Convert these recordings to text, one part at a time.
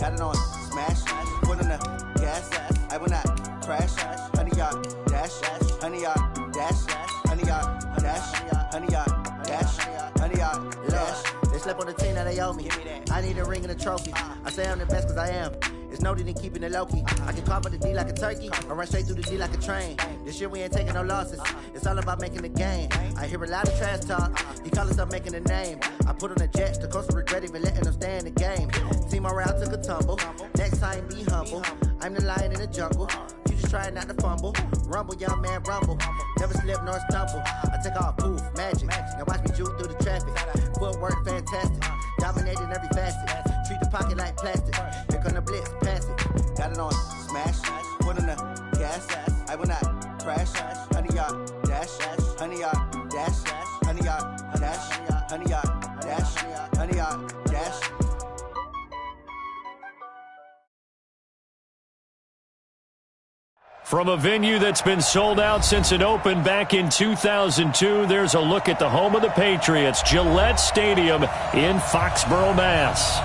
Got it on smash, put on the gas. I will not crash. 100-yard dash, 100-yard dash, 100-yard dash, 100-yard dash, 100-yard dash. They slept on the team that they owe me. I need a ring and a trophy. I say I'm the best cause I am. It's noted in keeping it low-key. I can carve up the D like a turkey. I run straight through the D like a train. This year we ain't taking no losses. It's all about making the game. I hear a lot of trash talk. He call himself making a name. I put on the Jets. The coach will regret even letting them stay in the game. Team morale took a tumble. Next time be humble. I'm the lion in the jungle. You just trying not to fumble. Rumble, young man, rumble. Never slip nor stumble. I take off, poof, magic. Now watch me juke through the traffic. Footwork fantastic. Dominating every facet. Treat the pocket like plastic. Here come the blitz, pass it. Got it on smash. Put on the gas. I will not crash. 100-yard dash. 100-yard dash. 100-yard dash. 100-yard dash. 100-yard dash. From a venue that's been sold out since it opened back in 2002, there's a look at the home of the Patriots, Gillette Stadium in Foxborough, Mass.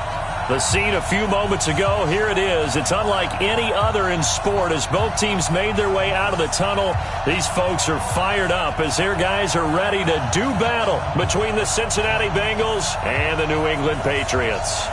The scene a few moments ago, here it is. It's unlike any other in sport as both teams made their way out of the tunnel. These folks are fired up as their guys are ready to do battle between the Cincinnati Bengals and the New England Patriots.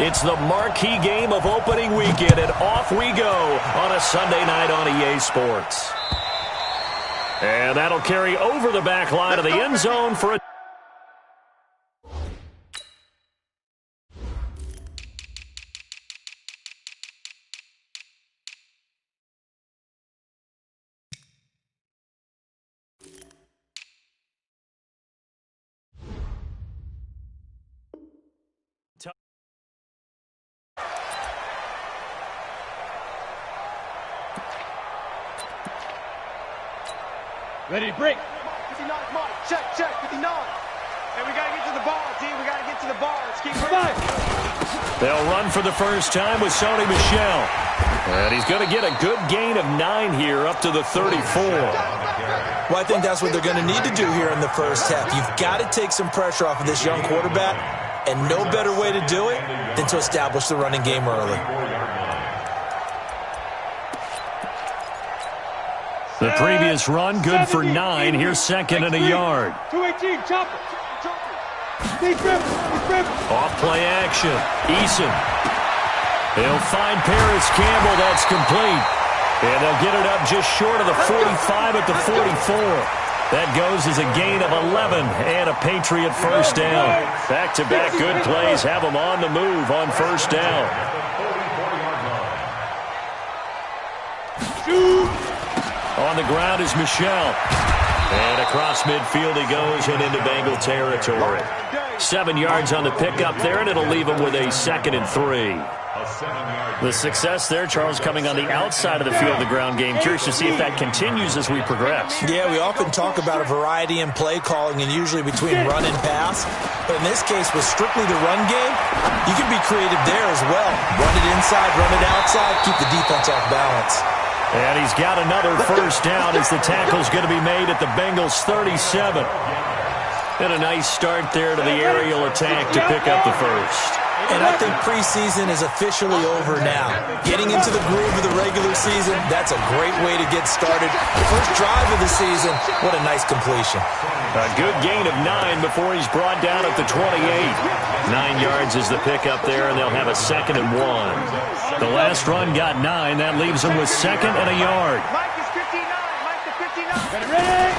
It's the marquee game of opening weekend, and off we go on a Sunday night on EA Sports. And that'll carry over the back line of the end zone for a Ready to break. 59, come on. Check, 59. And we got to get to the ball, team. We got to get to the ball. Let's keep running. They'll run for the first time with Sony Michel. And he's going to get a good gain of 9 here up to the 34. Well, I think that's what they're going to need to do here in the first half. You've got to take some pressure off of this young quarterback, and no better way to do it than to establish the running game early. The previous run, good for 9. Here's second and a yard. 218, chopper. Off play action. Eason. They'll find Paris Campbell. That's complete. And they'll get it up just short of the 45 at the 44. That goes as a gain of 11 and a Patriot first down. Back-to-back good plays have them on the move on first down. On the ground is Michel. And across midfield he goes and into Bengal territory. 7 yards on the pickup there, and it'll leave him with a 2nd and 3. The success there, Charles, coming on the outside of the field of the ground game. Curious to see if that continues as we progress. Yeah, we often talk about a variety in play calling and usually between run and pass. But in this case, with strictly the run game, you can be creative there as well. Run it inside, run it outside, keep the defense off balance. And he's got another first down as the tackle's going to be made at the Bengals' 37. And a nice start there to the aerial attack to pick up the first. And I think preseason is officially over now. Getting into the groove of the regular season, that's a great way to get started. The first drive of the season, what a nice completion. A good gain of 9 before he's brought down at the 28. 9 yards is the pickup there, and they'll have a 2nd and 1. The last run got 9. That leaves them with 2nd and a yard. Mike is 59. Mike is 59. Ready?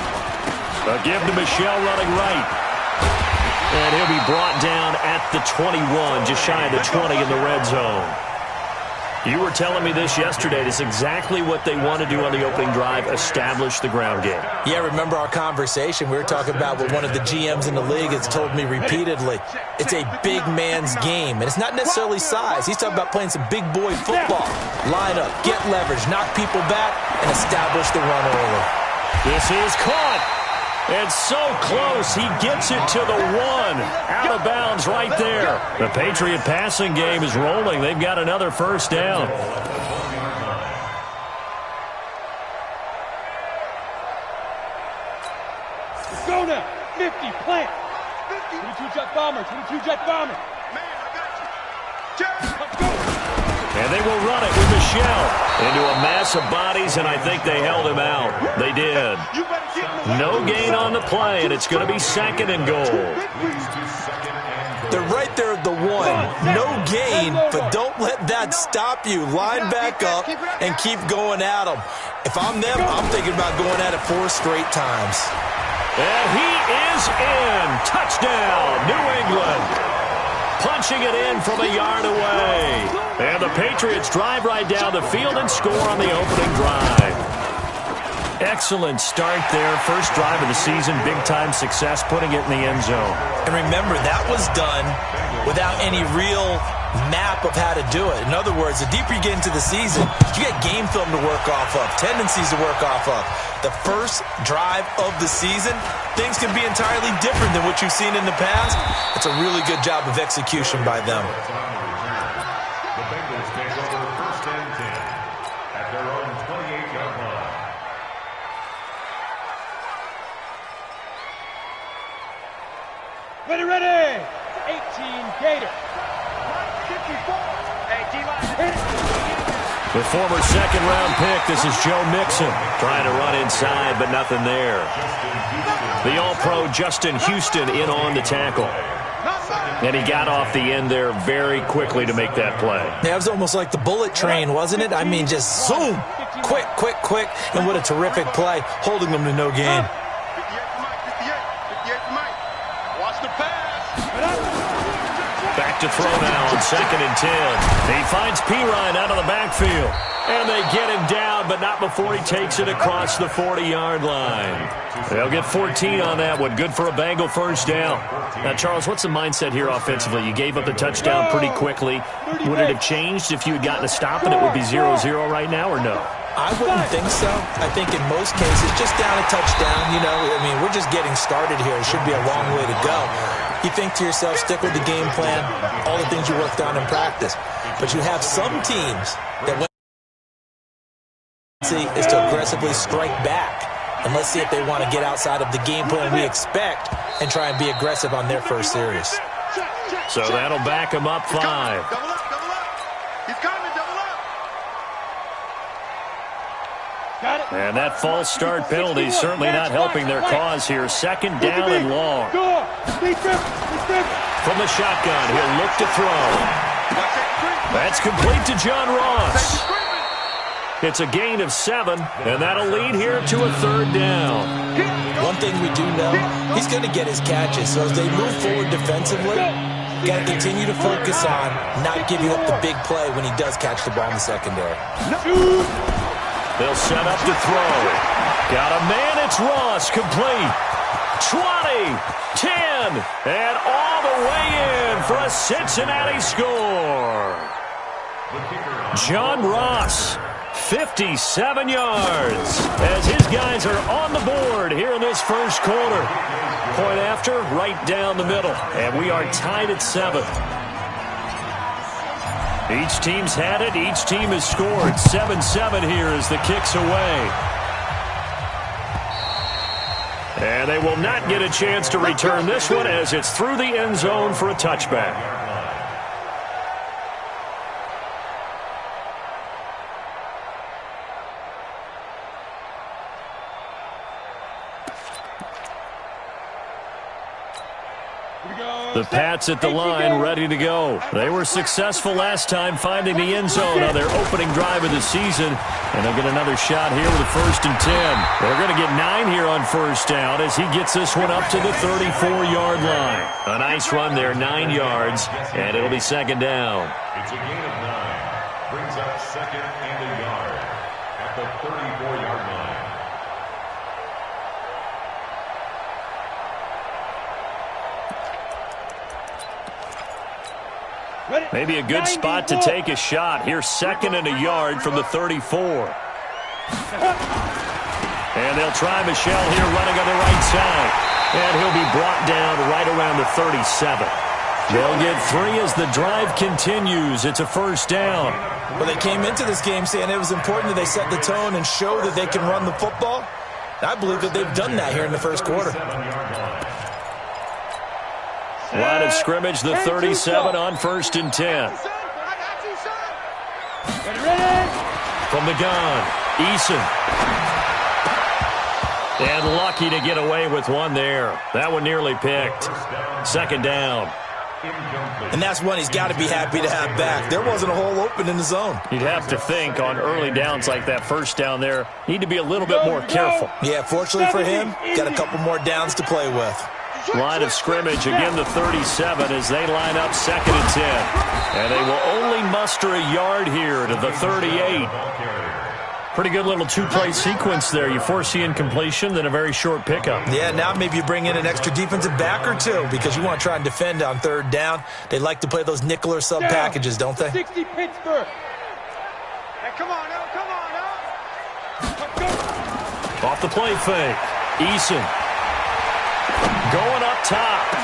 A give to Michel running right. And he'll be brought down at the 21, just shy of the 20 in the red zone. You were telling me this yesterday. This is exactly what they want to do on the opening drive, establish the ground game. Yeah, remember our conversation? We were talking about what one of the GMs in the league has told me repeatedly. It's a big man's game, and it's not necessarily size. He's talking about playing some big boy football. Line up, get leverage, knock people back, and establish the run early. This is caught. And so close, he gets it to the 1. Out of bounds right there. The Patriot passing game is rolling. They've got another first down. Go now. 50, plant. 22 jet bomber, 22 jet bomber. Man, I got you. Let's go. And they will run it with Michelle into a mass of bodies, and I think they held him out. They did. No gain on the play, and it's going to be 2nd and goal. They're right there at the 1. No gain, but don't let that stop you. Line back up and keep going at them. If I'm them, I'm thinking about going at it 4 straight times. And he is in. Touchdown, New England. Punching it in from a yard away. And the Patriots drive right down the field and score on the opening drive. Excellent start there. First drive of the season. Big-time success putting it in the end zone. And remember, that was done without any real map of how to do it. In other words, the deeper you get into the season, you get game film to work off of, tendencies to work off of. The first drive of the season, things can be entirely different than what you've seen in the past. It's a really good job of execution by them. The Bengals take over 1st and 10 at their own 28-yard line. Ready, ready. 18 Gator. 54. Hey, D-line. The former 2nd-round pick, this is Joe Mixon, trying to run inside, but nothing there. The All-Pro Justin Houston in on the tackle. And he got off the end there very quickly to make that play. That was almost like the bullet train, wasn't it? I mean, just zoom, quick, quick, quick, and what a terrific play, holding them to no gain. 58 to Mike. Watch the pass. Back to throw now on 2nd and 10. He finds Pirine out of the backfield. And they get him down, but not before he takes it across the 40-yard line. They'll get 14 on that one. Good for a Bengal first down. Now, Charles, what's the mindset here offensively? You gave up the touchdown pretty quickly. Would it have changed if you had gotten a stop and it would be 0-0 right now, or no? I wouldn't think so. I think in most cases, just down a touchdown, you know, I mean, we're just getting started here. It should be a long way to go. You think to yourself, stick with the game plan, all the things you worked on in practice. But you have some teams that is to aggressively strike back. And let's see if they want to get outside of the game plan we expect and try and be aggressive on their first series. So that'll back them up 5. Double up, double up. He's coming, double up. Got it. And that false start penalty is certainly not helping their cause here. 2nd down and long. From the shotgun, he'll look to throw. That's complete to John Ross. It's a gain of 7, and that'll lead here to a 3rd down. One thing we do know, he's going to get his catches. So as they move forward defensively, got to continue to focus on not giving up the big play when he does catch the ball in the secondary. They'll set up to throw. Got a man, it's Ross, complete. 20, 10, and all the way in for a Cincinnati score. John Ross, 57 yards, as his guys are on the board here in this first quarter. Point after, right down the middle, and we are tied at 7. Each team's had it. Each team has scored. 7-7 here as the kick's away. And they will not get a chance to return this one as it's through the end zone for a touchback. The Pats at the line, ready to go. They were successful last time finding the end zone on their opening drive of the season. And they'll get another shot here with a 1st and 10. They're going to get 9 here on 1st down as he gets this one up to the 34-yard line. A nice run there, 9 yards, and it'll be 2nd down. It's a gain of 9. brings up second and a yard at the 34-yard line. Maybe a good spot to take a shot. Here's second and a yard from the 34. And they'll try Michel here running on the right side. And he'll be brought down right around the 37. They'll get 3 as the drive continues. It's a first down. Well, they came into this game saying it was important that they set the tone and show that they can run the football. And I believe that they've done that here in the first quarter. Line of scrimmage, the 37 on 1st and 10. From the gun, Eason. And lucky to get away with one there. That one nearly picked. Second down. And that's one he's got to be happy to have back. There wasn't a hole open in the zone. You'd have to think on early downs like that first down there, need to be a little bit more careful. Yeah, fortunately for him, got a couple more downs to play with. Line of scrimmage, again the 37 as they line up 2nd and 10. And they will only muster a yard here to the 38. Pretty good little two-play sequence there. You force the incompletion, then a very short pickup. Yeah, now maybe you bring in an extra defensive back or two because you want to try and defend on 3rd down. They like to play those nickel or sub packages, don't they? 60 Pittsburgh. Hey, come on now, come on now. Off the play fake. Eason. Going up top.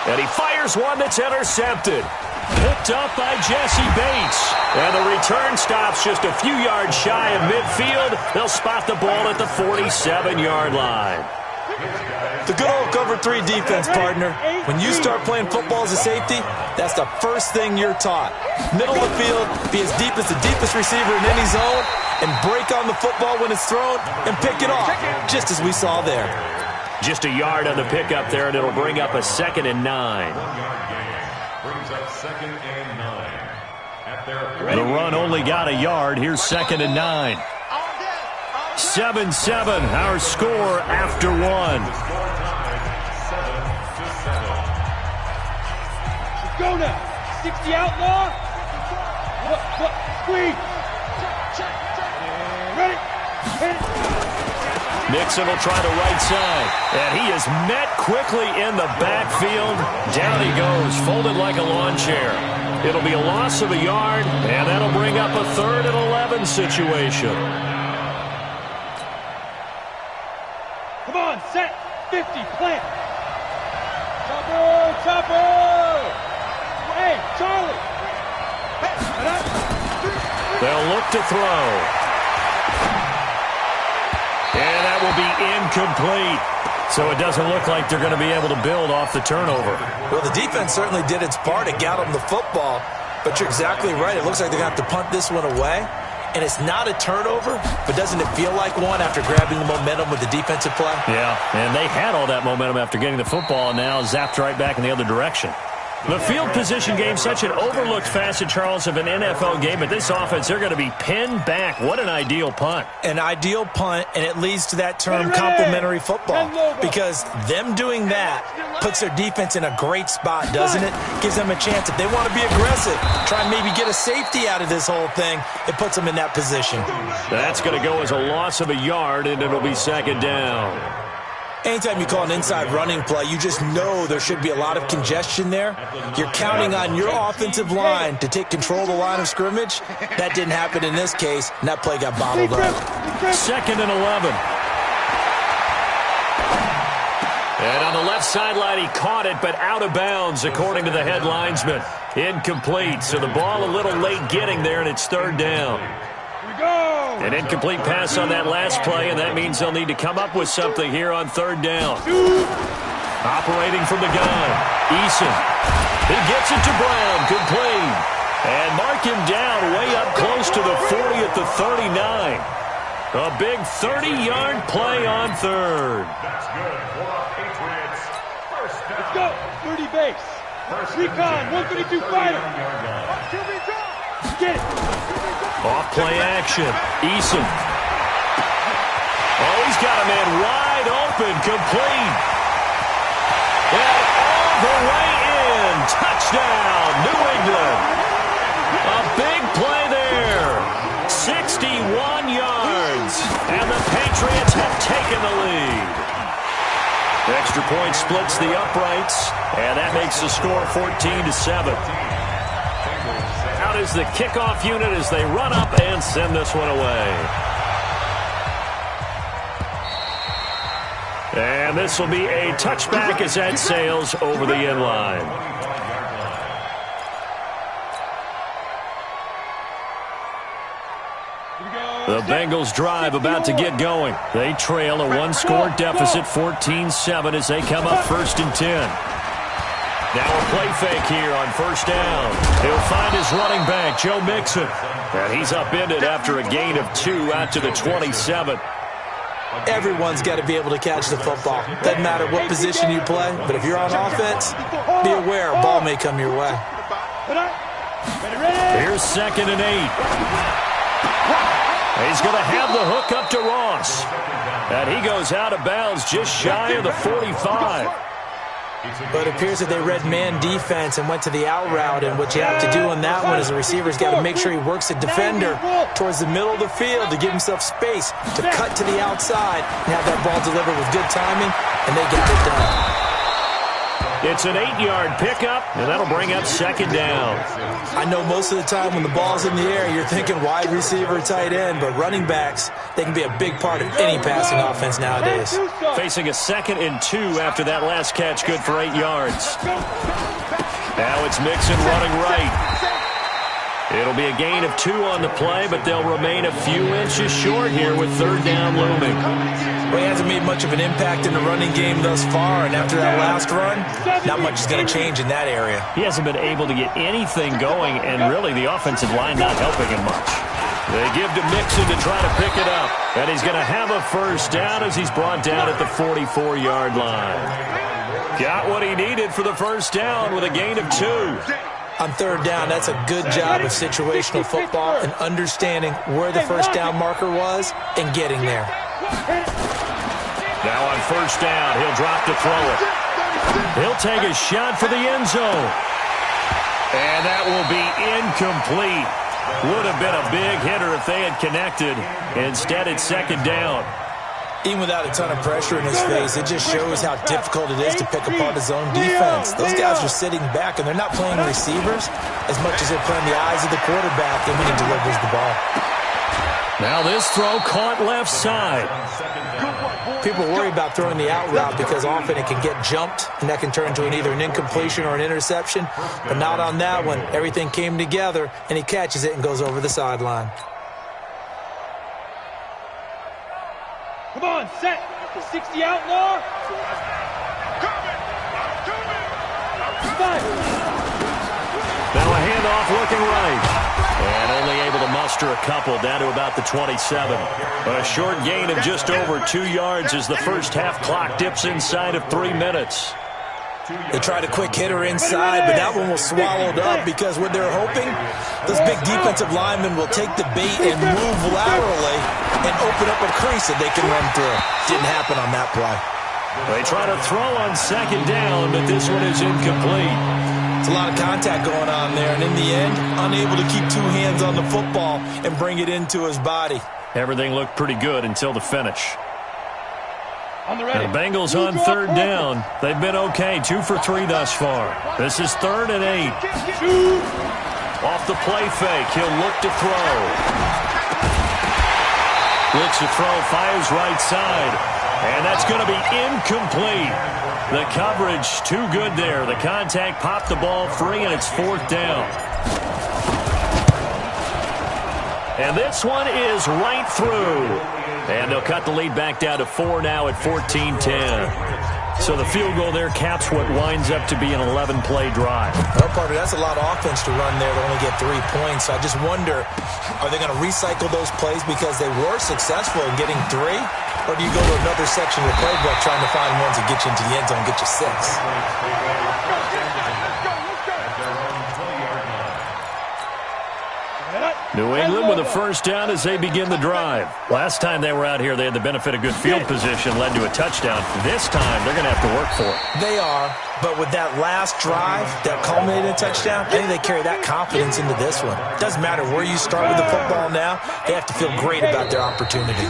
And he fires one that's intercepted. Picked up by Jesse Bates. And the return stops just a few yards shy of midfield. They'll spot the ball at the 47-yard line. The good old cover 3 defense, partner. When you start playing football as a safety, that's the first thing you're taught. Middle of the field, be as deep as the deepest receiver in any zone, and break on the football when it's thrown and pick it off, just as we saw there. Just a yard on the pickup there, and it'll bring up a 2nd and 9. Brings up 2nd and 9 at their The run only got a yard. Here's 2nd and 9. 7-7, our score after 1. Let's go now. 60 outlaw. What? Squeeze. Ready? Hit it. Nixon will try the right side, and he is met quickly in the backfield. Down he goes, folded like a lawn chair. It'll be a loss of a yard, and that'll bring up a 3rd and 11 situation. Come on, set. 50, plant. Chopper. Hey, Charlie. They'll look to throw. And that will be incomplete. So it doesn't look like they're going to be able to build off the turnover. Well, the defense certainly did its part. It got them the football. But you're exactly right. It looks like they're going to have to punt this one away. And it's not a turnover, but doesn't it feel like one after grabbing the momentum with the defensive play? Yeah, and they had all that momentum after getting the football and now zapped right back in the other direction. The field position game, such an overlooked facet, Charles, of an NFL game. But this offense, they're going to be pinned back. What an ideal punt. An ideal punt, and it leads to that term complementary football. Because them doing that puts their defense in a great spot, doesn't it? Gives them a chance. If they want to be aggressive, try and maybe get a safety out of this whole thing, it puts them in that position. That's going to go as a loss of a yard, and it'll be 2nd down. Anytime you call an inside running play, you just know there should be a lot of congestion there. You're counting on your offensive line to take control of the line of scrimmage. That didn't happen in this case, and that play got bottled up. 2nd and 11. And on the left sideline, he caught it, but out of bounds, according to the head linesman. Incomplete, so the ball a little late getting there, and it's 3rd down. An incomplete pass on that last play, and that means they'll need to come up with something here on 3rd down. Operating from the gun, Eason. He gets it to Brown, complete. And mark him down way up close to the 40 at the 39. A big 30-yard play on 3rd. That's good for the Patriots. First down. Let's go. 30 base. Recon, 132 fighter. Get it. Off play action. Eason. Oh, he's got a man wide open. Complete. And all the way in. Touchdown, New England. A big play there. Patriots have taken the lead. Extra point splits the uprights, and that makes the score 14-7. Out is the kickoff unit as they run up and send this one away. And this will be a touchback as that sails over the end line. The Bengals drive about to get going. They trail a one-score deficit, 14-7, as they come up 1st and 10. Now a play fake here on 1st down. He'll find his running back, Joe Mixon. And he's upended after a gain of 2 out to the 27. Everyone's got to be able to catch the football. Doesn't matter what position you play, but if you're on offense, be aware a ball may come your way. Here's 2nd and 8. He's going to have the hook up to Ross. And he goes out of bounds just shy of the 45. But it appears that they read man defense and went to the out route, and what you have to do on that one is the receiver's got to make sure he works the defender towards the middle of the field to give himself space to cut to the outside and have that ball delivered with good timing, and they get it done. It's an 8-yard pickup, and that'll bring up 2nd down. I know most of the time when the ball's in the air, you're thinking wide receiver, tight end, but running backs, they can be a big part of any passing offense nowadays. Facing a 2nd and 2 after that last catch, good for 8 yards. Now it's Mixon running right. It'll be a gain of 2 on the play, but they'll remain a few inches short here with 3rd down looming. Well, he hasn't made much of an impact in the running game thus far, and after that last run, not much is going to change in that area. He hasn't been able to get anything going, and really the offensive line not helping him much. They give to Mixon to try to pick it up, and he's going to have a 1st down as he's brought down at the 44-yard line. Got what he needed for the 1st down with a gain of 2. On 3rd down, that's a good job of situational football and understanding where the 1st down marker was and getting there. Now on 1st down, he'll drop to throw it. He'll take a shot for the end zone. And that will be incomplete. Would have been a big hitter if they had connected. Instead, it's 2nd down. Even without a ton of pressure in his face, it just shows how difficult it is to pick apart his own defense. Those guys are sitting back, and they're not playing receivers as much as they're playing the eyes of the quarterback and when he delivers the ball. Now this throw caught left side. People worry about throwing the out route because often it can get jumped, and that can turn into either an incompletion or an interception. But not on that one. Everything came together, and he catches it and goes over the sideline. Come on, set. The 60 outlaw. Now a handoff looking right. And only able to muster a couple down to about the 27. A short gain of just over 2 yards as the first half clock dips inside of 3 minutes. They tried a quick hitter inside, but that one was swallowed up because what they're hoping, those big defensive linemen will take the bait and move laterally and open up a crease that they can run through. Didn't happen on that play. They try to throw on 2nd down, but this one is incomplete. It's a lot of contact going on there, and in the end, unable to keep 2 hands on the football and bring it into his body. Everything looked pretty good until the finish. On the The Bengals on 3rd down. They've been okay, 2 for 3 thus far. This is 3rd and 8. Off the play fake, he'll look to throw. Looks to throw, fires right side. And that's going to be incomplete. The coverage too good there. The contact popped the ball free, and it's 4th down. And this one is right through. And they'll cut the lead back down to 4 now at 14-10. So the field goal there caps what winds up to be an 11-play drive. Well, Parker, that's a lot of offense to run there to only get 3 points. So I just wonder, are they going to recycle those plays because they were successful in getting 3? Or do you go to another section of the playbook trying to find ones that get you into the end zone and get you 6? New England with a 1st down as they begin the drive. Last time they were out here, they had the benefit of good field position, led to a touchdown. This time, they're going to have to work for it. They are, but with that last drive that culminated in a touchdown, I think they carry that confidence into this one. Doesn't matter where you start with the football now, they have to feel great about their opportunity.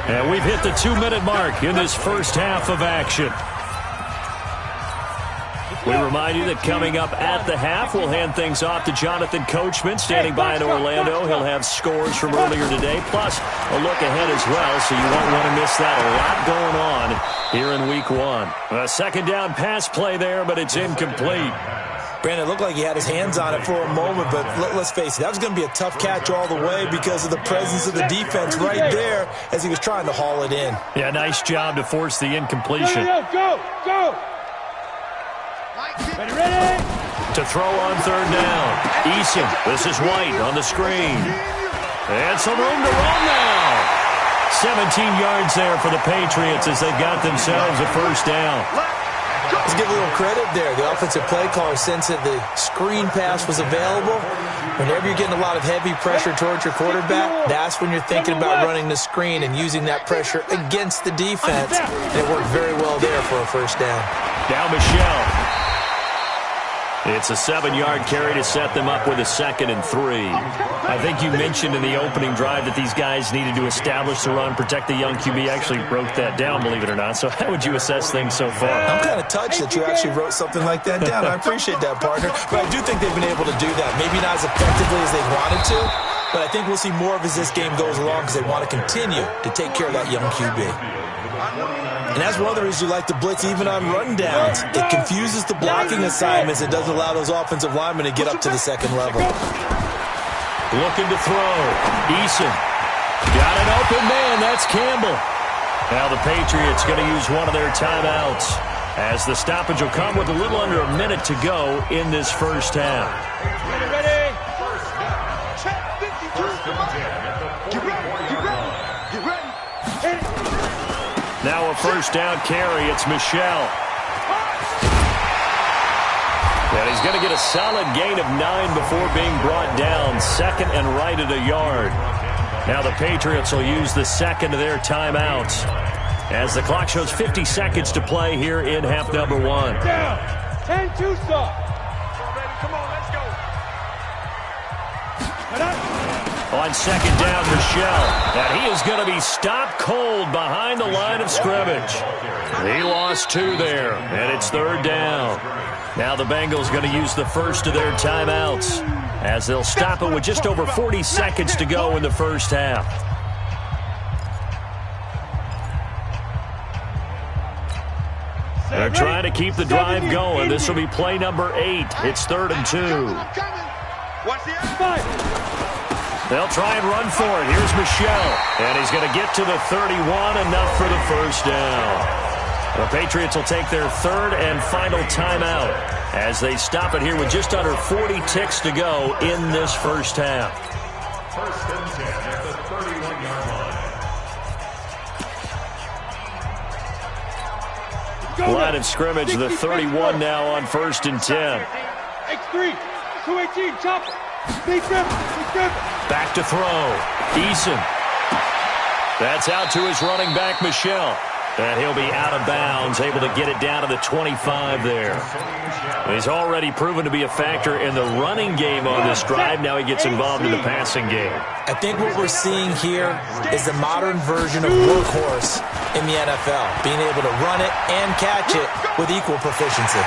And we've hit the 2-minute mark in this first half of action. We remind you that coming up at the half, we'll hand things off to Jonathan Coachman, standing by in Orlando. He'll have scores from earlier today, plus a look ahead as well, so you won't want to miss that. A lot going on here in Week 1. A second down pass play there, but it's incomplete. Brandon, it looked like he had his hands on it for a moment, but let's face it, that was going to be a tough catch all the way because of the presence of the defense right there as he was trying to haul it in. Yeah, nice job to force the incompletion. Go! Ready? To throw on third down. Eason, this is White on the screen. And some room to run now. 17 yards there for the Patriots as they got themselves a first down. Let's give a little credit there. The offensive play caller sensed that the screen pass was available. Whenever you're getting a lot of heavy pressure towards your quarterback, that's when you're thinking about running the screen and using that pressure against the defense. And it worked very well there for a first down. Now Michelle. It's a 7-yard carry to set them up with a 2nd and 3. I think you mentioned in the opening drive that these guys needed to establish the run, protect the young QB. Actually wrote that down, believe it or not. So how would you assess things so far? I'm kind of touched that you actually wrote something like that down. I appreciate that, partner. But I do think they've been able to do that. Maybe not as effectively as they wanted to, but I think we'll see more of as this game goes along because they want to continue to take care of that young QB. And that's one of the reasons you like to blitz even on run downs. It confuses the blocking assignments and doesn't allow those offensive linemen to get up to the second level. Looking to throw. Eason. Got an open man. That's Campbell. Now the Patriots going to use one of their timeouts as the stoppage will come with a little under a minute to go in this first half. Ready? Check 52. Get ready. Now a first down carry. It's Michelle. And he's going to get a solid gain of 9 before being brought down. 2nd and right at a yard. Now the Patriots will use the second of their timeouts as the clock shows 50 seconds to play here in half number 1. Down. 10-2 stop. Come on, let's go. On second down, Michelle. And he is going to be stopped cold behind the line of scrimmage. He lost 2 there, and it's third down. Now the Bengals going to use the first of their timeouts as they'll stop it with just over 40 seconds to go in the first half. They're trying to keep the drive going. This will be play number 8. It's 3rd and 2. Watch the outside. They'll try and run for it. Here's Michelle. And he's going to get to the 31, enough for the first down. The Patriots will take their 3rd and final timeout as they stop it here with just under 40 ticks to go in this first half. 1st and 10 at the 31-yard line. Line of scrimmage, the 31 now on 1st and 10. X3, 218, chopper. Back to throw. Eason. That's out to his running back, Michelle. And he'll be out of bounds, able to get it down to the 25 there. He's already proven to be a factor in the running game on this drive. Now he gets involved in the passing game. I think what we're seeing here is the modern version of workhorse in the NFL, being able to run it and catch it with equal proficiency.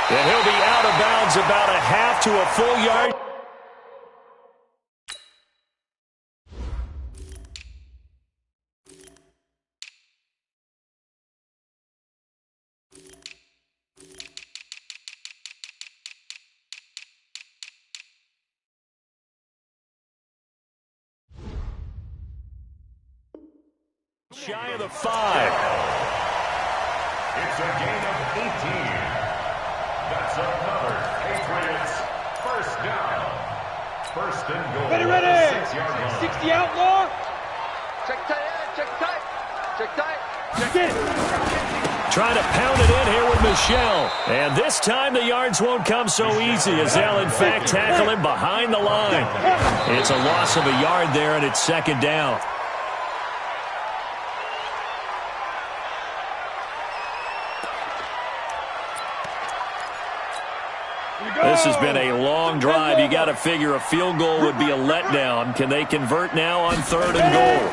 And he'll be out of bounds about a half to a full yard. Shy of the 5. It's a gain of 18. That's another Patriots first down. 1st and goal. Ready. 6-yard line. 60 outlaw. Check tight. Check it. Trying to pound it in here with Michelle. And this time the yards won't come so easy as they'll in fact tackle him behind the line. It's a loss of a yard there, and it's 2nd down. This has been a long drive. You got to figure a field goal would be a letdown. Can they convert now on 3rd and goal?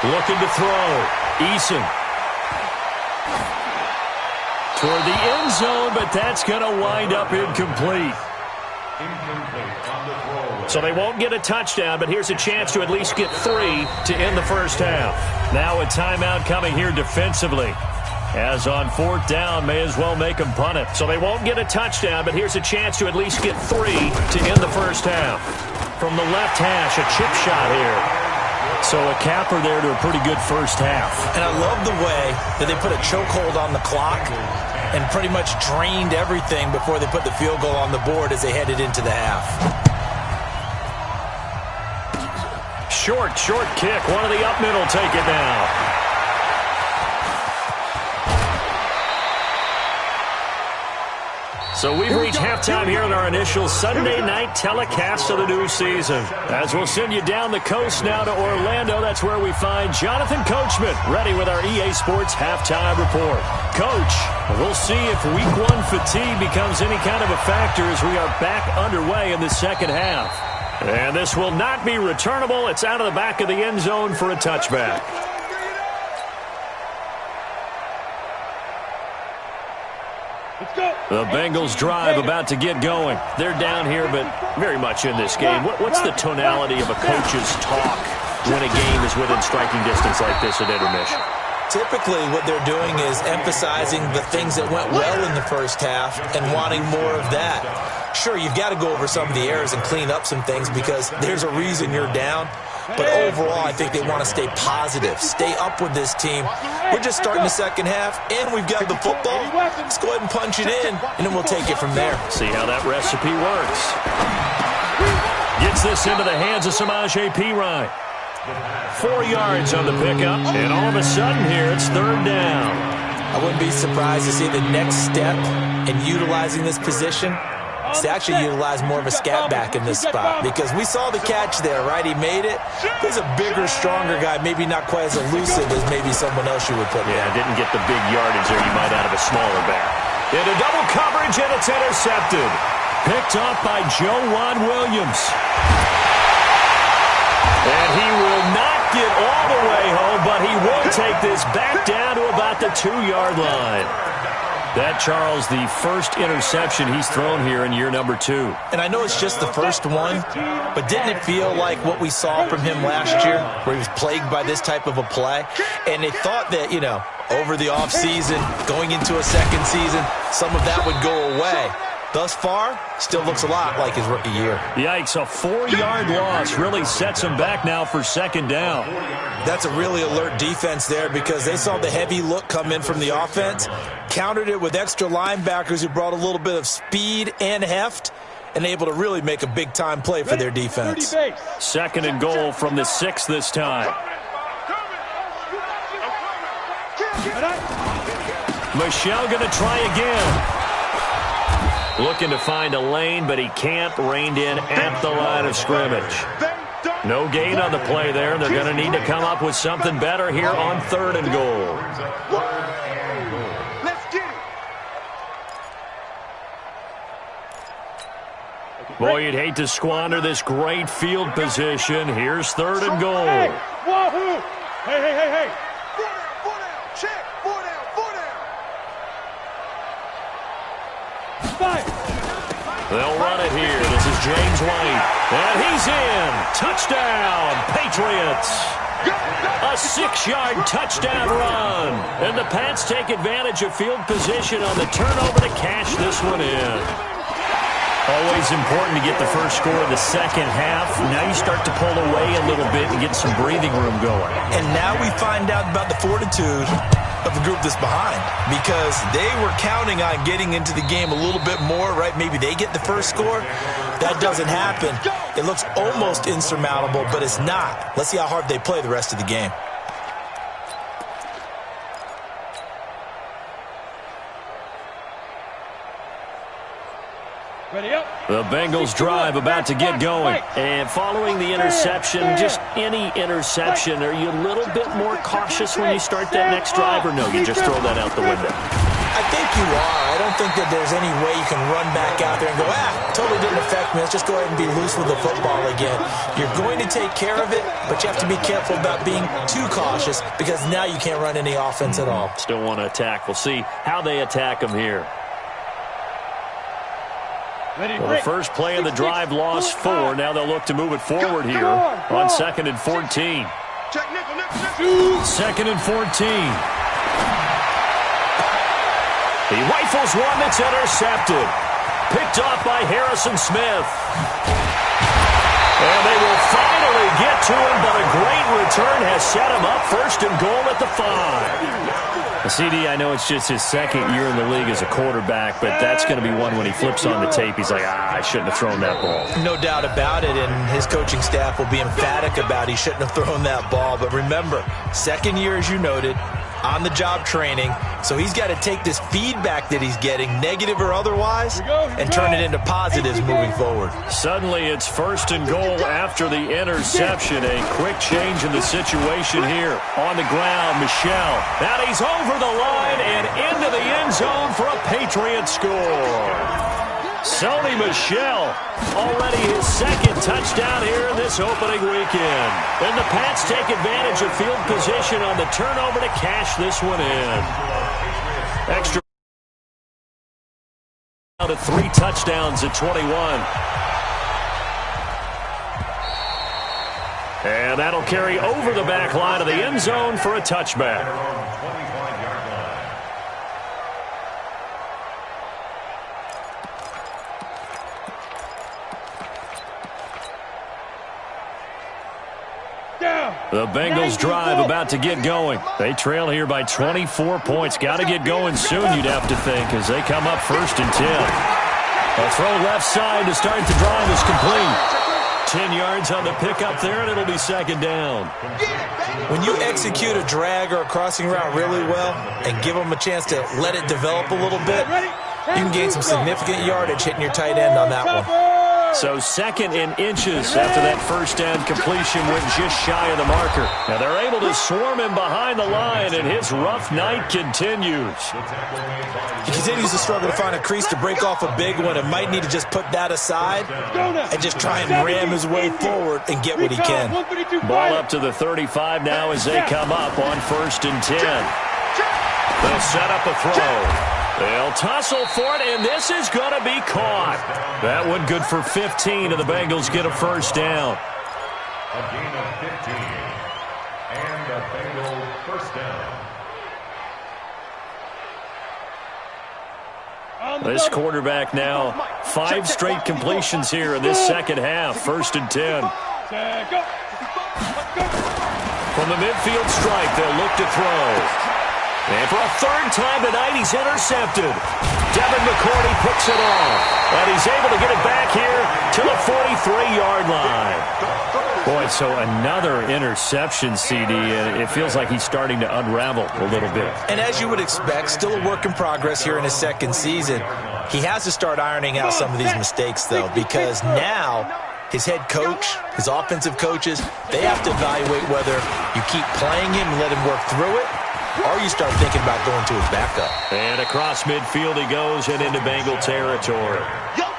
Looking to throw. Eason. Toward the end zone, but that's going to wind up incomplete. So they won't get a touchdown, but here's a chance to at least get 3 to end the first half. Now a timeout coming here defensively. As on 4th down, may as well make them punt it. So they won't get a touchdown, but here's a chance to at least get 3 to end the first half. From the left hash, a chip shot here. So a capper there to a pretty good first half. And I love the way that they put a chokehold on the clock and pretty much drained everything before they put the field goal on the board as they headed into the half. Short kick. One of the up middle take it now. So we've reached halftime here in our initial Sunday night telecast of the new season. As we'll send you down the coast now to Orlando, that's where we find Jonathan Coachman ready with our EA Sports halftime report. Coach, we'll see if Week 1 fatigue becomes any kind of a factor as we are back underway in the second half. And this will not be returnable. It's out of the back of the end zone for a touchback. The Bengals drive about to get going. They're down here, but very much in this game. What's the tonality of a coach's talk when a game is within striking distance like this at intermission? Typically, what they're doing is emphasizing the things that went well in the first half and wanting more of that. Sure, you've got to go over some of the errors and clean up some things because there's a reason you're down. But overall, I think they want to stay positive, stay up with this team. We're just starting the second half, and we've got the football. Let's go ahead and punch it in, and then we'll take it from there. See how that recipe works. Gets this into the hands of Samaje Perine. 4 yards on the pickup, and all of a sudden here, it's 3rd down. I wouldn't be surprised to see the next step in utilizing this position is to actually utilize more of a scat back in this spot because we saw the catch there, right? He made it. He's a bigger, stronger guy, maybe not quite as elusive as maybe someone else you would put in. Yeah, didn't get the big yardage there you might out of a smaller back. Into double coverage, and it's intercepted. Picked off by Joejuan Williams. And he will not get all the way home, but he will take this back down to about the 2-yard line. That, Charles, the first interception he's thrown here in year number 2. And I know it's just the first one, but didn't it feel like what we saw from him last year where he was plagued by this type of a play? And they thought that, over the offseason, going into a second season, some of that would go away. Thus far, still looks a lot like his rookie year. Yikes, a 4-yard loss really sets him back now for 2nd down. That's a really alert defense there because they saw the heavy look come in from the offense, countered it with extra linebackers who brought a little bit of speed and heft, and able to really make a big-time play for their defense. 2nd and goal from the 6 this time. Michel going to try again. Looking to find a lane, but he can't. Reined in at the line of scrimmage. No gain on the play there. They're going to need to come up with something better here on 3rd and goal. Let's get it. Boy, you'd hate to squander this great field position. Here's 3rd and goal. Wahoo! Hey. 4 down, check. 4 down. 5. They'll run it here. This is James White. And he's in. Touchdown, Patriots. A 6-yard touchdown run. And the Pats take advantage of field position on the turnover to cash this one in. Always important to get the first score in the second half. Now you start to pull away a little bit and get some breathing room going. And now we find out about the fortitude of the group that's behind because they were counting on getting into the game a little bit more, right? Maybe they get the first score. That doesn't happen. It looks almost insurmountable, but it's not. Let's see how hard they play the rest of the game. The Bengals drive about to get going. And following the interception, just any interception, are you a little bit more cautious when you start that next drive, or no, you just throw that out the window? I think you are. I don't think that there's any way you can run back out there and go, totally didn't affect me. Let's just go ahead and be loose with the football again. You're going to take care of it, but you have to be careful about being too cautious because now you can't run any offense at all. Still want to attack. We'll see how they attack them here. Well, the first play of the drive lost 4. Now they'll look to move it forward here on 2nd and 14. Check, nickel. 2nd and 14. He rifles one that's intercepted. Picked off by Harrison Smith. And they will finally get to him, but a great return has set him up 1st and goal at the 5. CD, I know it's just his 2nd year in the league as a quarterback, but that's going to be one when he flips on the tape. He's like, I shouldn't have thrown that ball. No doubt about it, and his coaching staff will be emphatic about he shouldn't have thrown that ball. But remember, 2nd year, as you noted, on-the-job training, so he's got to take this feedback that he's getting, negative or otherwise, and turn it into positives moving forward. Suddenly it's 1st and goal after the interception. A quick change in the situation here. On the ground, Michel. Now he's over the line and into the end zone for a Patriot score. Sony Michel, already his 2nd touchdown here in this opening weekend. And the Pats take advantage of field position on the turnover to cash this one in. Extra out of 3 touchdowns at 21. And that'll carry over the back line of the end zone for a touchback. The Bengals drive about to get going. They trail here by 24 points. Got to get going soon, you'd have to think, as they come up 1st and 10. A throw left side to start the drive is complete. 10 yards on the pickup there, and it'll be 2nd down. When you execute a drag or a crossing route really well and give them a chance to let it develop a little bit, you can gain some significant yardage hitting your tight end on that one. So 2nd in inches after that 1st down completion went just shy of the marker. Now they're able to swarm him behind the line, and his rough night continues. He continues to struggle to find a crease to break off a big one and might need to just put that aside and just try and ram his way forward and get what he can. Ball up to the 35 now as they come up on 1st and 10. They'll set up a throw. They'll tussle for it, and this is going to be caught. That one good for 15, and the Bengals get a 1st down. A gain of 15, and a Bengal 1st down. This quarterback now 5 straight completions here in this 2nd half. 1st and 10. From the midfield stripe, they'll look to throw. And for a 3rd time tonight, he's intercepted. Devin McCourty picks it off. And he's able to get it back here to the 43-yard line. Boy, so another interception, CD, and it feels like he's starting to unravel a little bit. And as you would expect, still a work in progress here in his 2nd season. He has to start ironing out some of these mistakes, though, because now his head coach, his offensive coaches, they have to evaluate whether you keep playing him and let him work through it, or you start thinking about going to his backup. And across midfield he goes and into Bengal territory.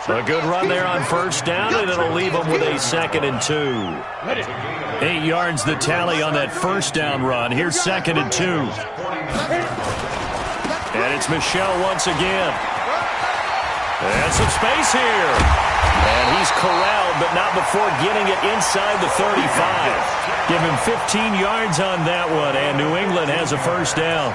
A good run there on 1st down, and it'll leave him with a 2nd and 2. 8 yards the tally on that 1st down run. Here's 2nd and 2. And it's Michel once again. And some space here. And he's corralled, but not before getting it inside the 35. Give him 15 yards on that one, and New England has a 1st down.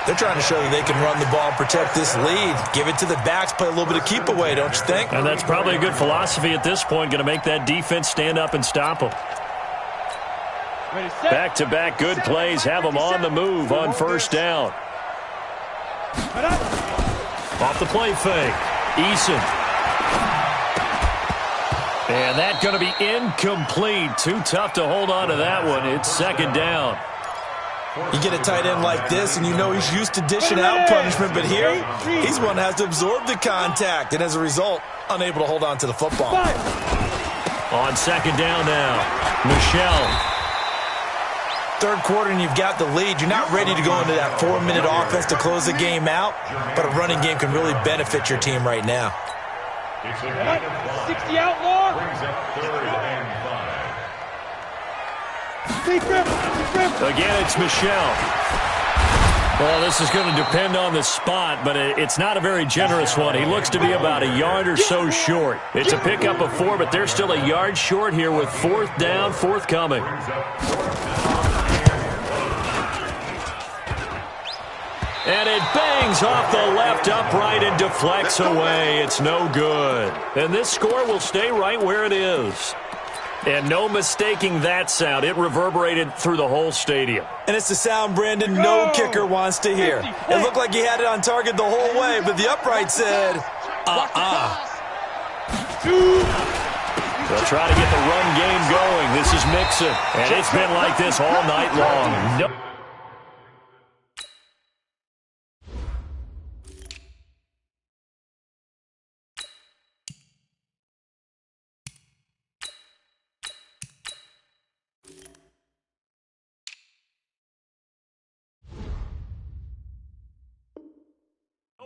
They're trying to show that they can run the ball and protect this lead. Give it to the backs, play a little bit of keep away, don't you think? And that's probably a good philosophy at this point, going to make that defense stand up and stop them. Back-to-back good plays have them on the move on 1st down. Off the play fake. Eason. And that's going to be incomplete. Too tough to hold on to that one. It's 2nd down. You get a tight end like this, and you know he's used to dishing out punishment, but here, he's one that has to absorb the contact, and as a result, unable to hold on to the football. On 2nd down now, Michel. third quarter and you've got the lead, you're not ready to go into that 4-minute offense to close the game out, but a running game can really benefit your team right now. It's a gain of 5. 60 outlaw. Brings up 3rd and 5. Again, it's Michelle. Well, this is going to depend on the spot, but it's not a very generous one. He looks to be about a yard or so short. It's a pickup of 4, but they're still a yard short here with 4th down, forthcoming. And it bangs off the left upright and deflects away. It's no good. And this score will stay right where it is. And no mistaking that sound. It reverberated through the whole stadium. And it's the sound, Brandon, no kicker wants to hear. It looked like he had it on target the whole way, but the upright said, They'll try to get the run game going. This is Mixon. And it's been like this all night long. Nope.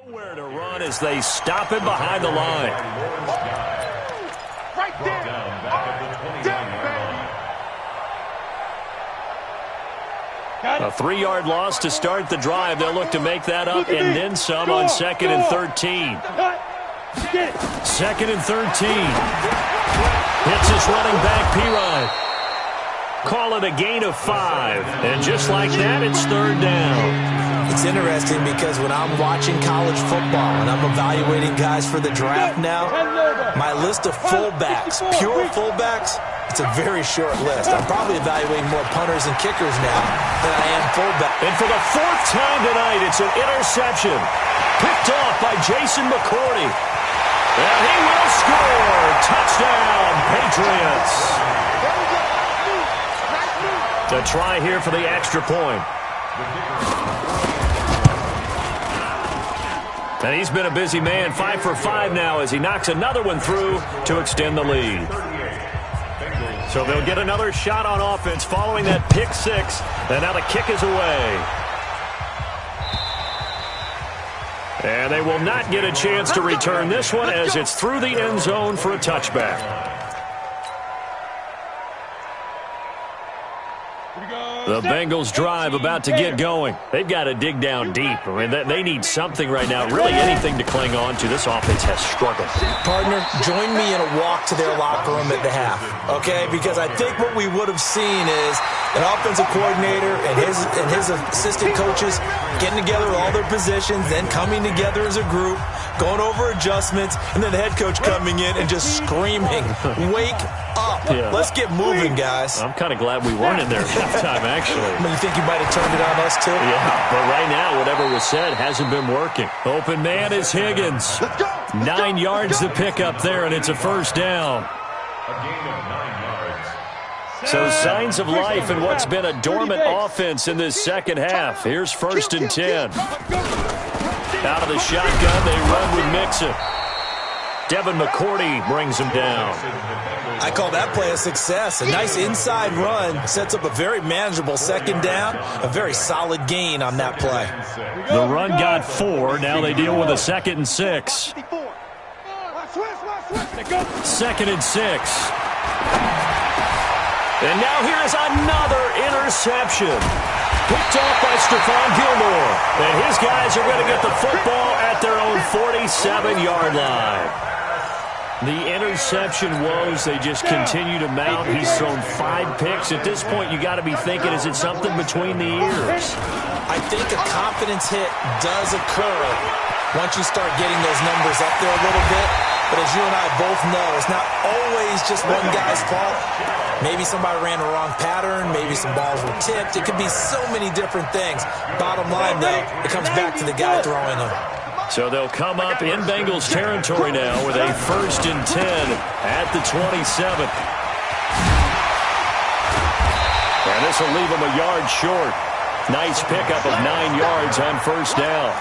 Nowhere to run as they stop him behind the line. Right there. Down back at the 29-yard line. A 3-yard loss to start the drive. They'll look to make that up and then some on 2nd and 13. 2nd and 13. Hits his running back, Pirine. Call it a gain of 5. And just like that, it's 3rd down. It's interesting because when I'm watching college football and I'm evaluating guys for the draft now, my list of fullbacks, pure fullbacks, it's a very short list. I'm probably evaluating more punters and kickers now than I am fullbacks. And for the 4th time tonight, it's an interception. Picked off by Jason McCourty. And he will score. Touchdown, Patriots. A try here for the extra point. And he's been a busy man, 5 for 5 now as he knocks another one through to extend the lead. So they'll get another shot on offense following that pick 6. And now the kick is away. And they will not get a chance to return this one as it's through the end zone for a touchback. The Bengals drive about to get going. They've got to dig down deep. I mean, they need something right now, really anything to cling on to. This offense has struggled. Partner, join me in a walk to their locker room at the half, okay? Because I think what we would have seen is an offensive coordinator and his assistant coaches getting together all their positions, then coming together as a group, going over adjustments, and then the head coach coming in and just screaming, wake up. Yeah. Let's get moving, guys. I'm kind of glad we weren't in there at halftime, actually. You think you might have turned it on us, too? Yeah, but right now, whatever was said hasn't been working. Open man is Higgins. 9 yards to pick up there, and it's a 1st down. A gain of 9 yards. So signs of life in what's been a dormant offense in this second half. Here's 1st and 10. Out of the shotgun, they run with Mixon. Devin McCourty brings him down. I call that play a success. A nice inside run sets up a very manageable 2nd down. A very solid gain on that play. The run got 4. Now they deal with a 2nd and 6. 2nd and 6. And now here is another interception. Picked off by Stephon Gilmore. And his guys are going to get the football at their own 47-yard line. The interception woes, they just continue to mount. He's thrown 5 picks. At this point, you got to be thinking, is it something between the ears? I think a confidence hit does occur once you start getting those numbers up there a little bit. But as you and I both know, it's not always just one guy's fault. Maybe somebody ran the wrong pattern. Maybe some balls were tipped. It could be so many different things. Bottom line, though, it comes back to the guy throwing them. So they'll come up in Bengals territory now with a 1st and 10 at the 27. And this will leave them a yard short. Nice pickup of 9 yards on 1st down.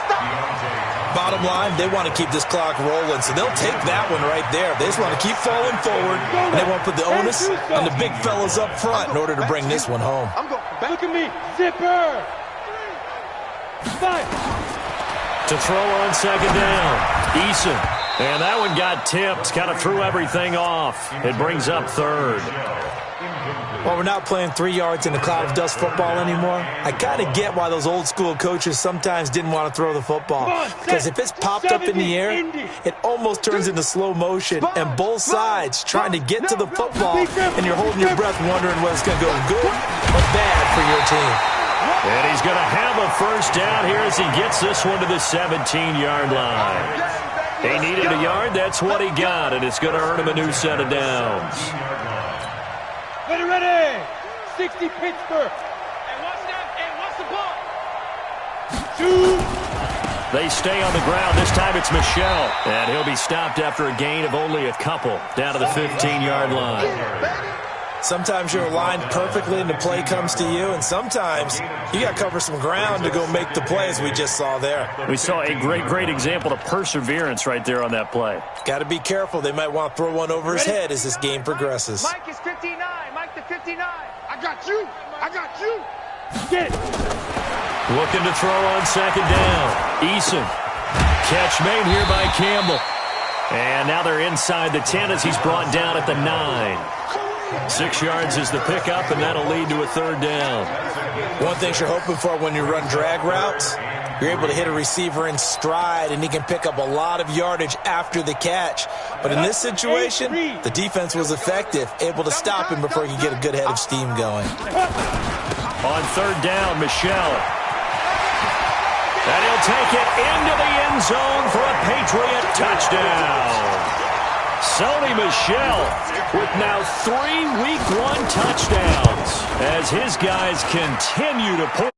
Bottom line, they want to keep this clock rolling, so they'll take that one right there. They just want to keep falling forward, and they want to put the onus on the big fellas up front in order to bring this one home. I'm going back. Look at me. Zipper. 5. To throw on second down. Eason. And that one got tipped. Kind of threw everything off. It brings up third. Well, we're not playing 3 yards in a cloud of dust football anymore. I kind of get why those old school coaches sometimes didn't want to throw the football. Because if it's popped up in the air, it almost turns into slow motion. And both sides trying to get to the football, and you're holding your breath wondering whether it's going to go good or bad for your team. And he's going to have a first down here as he gets this one to the 17-yard line. He needed a yard. That's what he got, and it's going to earn him a new set of downs. Ready. 60 Pittsburgh. And what's the ball? 2. They stay on the ground. This time it's Michel. And he'll be stopped after a gain of only a couple down to the 15-yard line. Sometimes you're aligned perfectly and the play comes to you, and sometimes you got to cover some ground to go make the play, as we just saw there. We saw a great example of perseverance right there on that play. Got to be careful. They might want to throw one over his head as this game progresses. Mike is 59. Mike the 59. I got you. Get. Looking to throw on second down. Eason. Catch made here by Campbell. And now they're inside the 10 as he's brought down at the 9. 6 yards is the pickup, and that'll lead to a third down. One thing you're hoping for when you run drag routes, you're able to hit a receiver in stride, and he can pick up a lot of yardage after the catch. But in this situation, the defense was effective, able to stop him before he could get a good head of steam going. On third down, Michel. And he'll take it into the end zone for a Patriot touchdown. Sony Michel with now 3 Week 1 touchdowns as his guys continue to pull.